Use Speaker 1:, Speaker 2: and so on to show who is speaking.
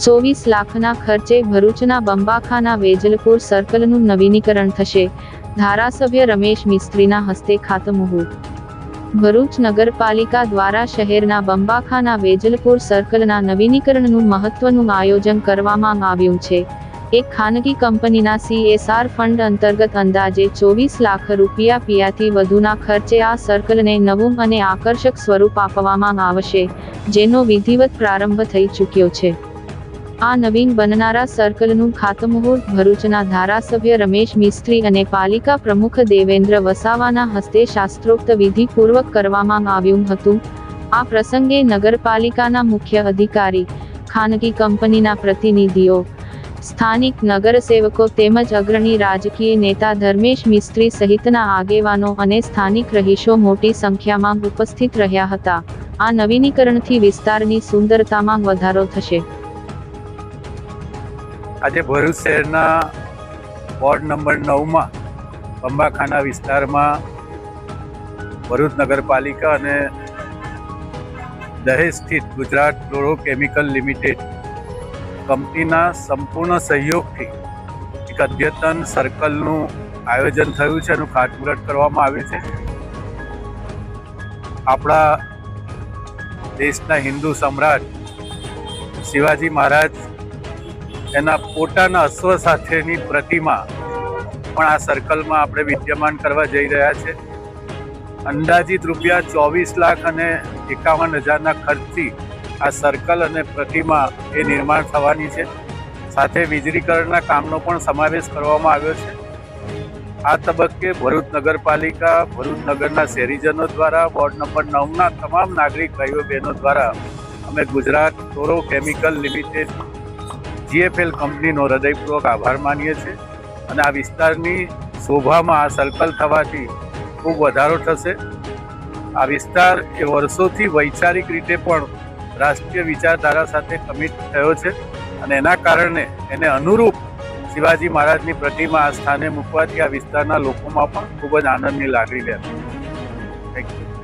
Speaker 1: 24 લાખના ખર્ચે ભરૂચના બંબાખાના વેજલપુર સર્કલનું નવીનીકરણ થશે. ધારાસભ્ય રમેશ મિસ્ત્રીના હસ્તે ખાતમુહૂર્ત. ભરૂચ નગરપાલિકા દ્વારા શહેરના બંબાખાના વેજલપુર સર્કલના નવીનીકરણનું મહત્વનું આયોજન કરવામાં આવ્યું છે. એક ખાનગી કંપનીના CSR ફંડ અંતર્ગત અંદાજે 24 લાખ રૂપિયાથી વધુના ખર્ચે આ સર્કલને નવું અને આકર્ષક સ્વરૂપ આપવામાં આવશે, જેનો વિધિવત પ્રારંભ થઈ ચૂક્યો છે. આ નવીન બનનારા સર્કલનું ખાતમુહૂર્ત ભરૂચના ધારાસભ્ય રમેશ મિસ્ત્રી અને પાલિકા પ્રમુખ દેવેન્દ્ર વસાવાના હસ્તે શાસ્ત્રોક્ત વિધિપૂર્વક કરવામાં આવ્યું હતું. આ પ્રસંગે નગરપાલિકાના મુખ્ય અધિકારી, ખાનગી કંપનીના પ્રતિનિધિઓ, સ્થાનિક નગરસેવકો તેમજ અગ્રણી રાજકીય નેતા ધર્મેશ મિસ્ત્રી સહિતના આગેવાનો અને સ્થાનિક રહીશો મોટી સંખ્યામાં ઉપસ્થિત રહ્યા હતા. આ નવીનીકરણથી વિસ્તારની સુંદરતામાં વધારો થશે.
Speaker 2: આજે ભરૂચ શહેરના વોર્ડ નંબર 9માં બંબાખાના વિસ્તારમાં ભરૂચ નગરપાલિકા અને દહેજ સ્થિત ગુજરાત ફ્લોરોકેમિકલ લિમિટેડ કંપનીના સંપૂર્ણ સહયોગથી એક અદ્યતન સર્કલનું આયોજન થયું છે, એનું ખાતમુહૂર્ત કરવામાં આવ્યું છે. આપણા દેશના હિન્દુ સમ્રાટ શિવાજી મહારાજ એના પોતાના અશ્વ સાથેની પ્રતિમા પણ આ સર્કલમાં આપણે વિદ્યમાન કરવા જઈ રહ્યા છે. અંદાજિત રૂપિયા 24 લાખ અને 51,000ના ખર્ચથી આ સર્કલ અને પ્રતિમા એ નિર્માણ થવાની છે. સાથે વીજળીકરણના કામનો પણ સમાવેશ કરવામાં આવ્યો છે. આ તબક્કે ભરૂચ નગરપાલિકા, ભરૂચ નગરના શહેરીજનો દ્વારા, વોર્ડ નંબર 9ના તમામ નાગરિક ભાઈઓ બહેનો દ્વારા અમે ગુજરાત ફ્લોરોકેમિકલ લિમિટેડ GFL કંપનીનો હૃદયપૂર્વક આભાર માનીએ છીએ. અને આ વિસ્તારની શોભામાં આ સર્કલ થવાથી ખૂબ વધારો થશે. આ વિસ્તાર એ વર્ષોથી વૈચારિક રીતે પણ રાષ્ટ્રીય વિચારધારા સાથે કમિટ થયો છે અને એના કારણે એને અનુરૂપ શિવાજી મહારાજની પ્રતિમા આ સ્થાને મૂકવાથી આ વિસ્તારના લોકોમાં પણ ખૂબ જ આનંદની લાગણી રહેશે. Thank you.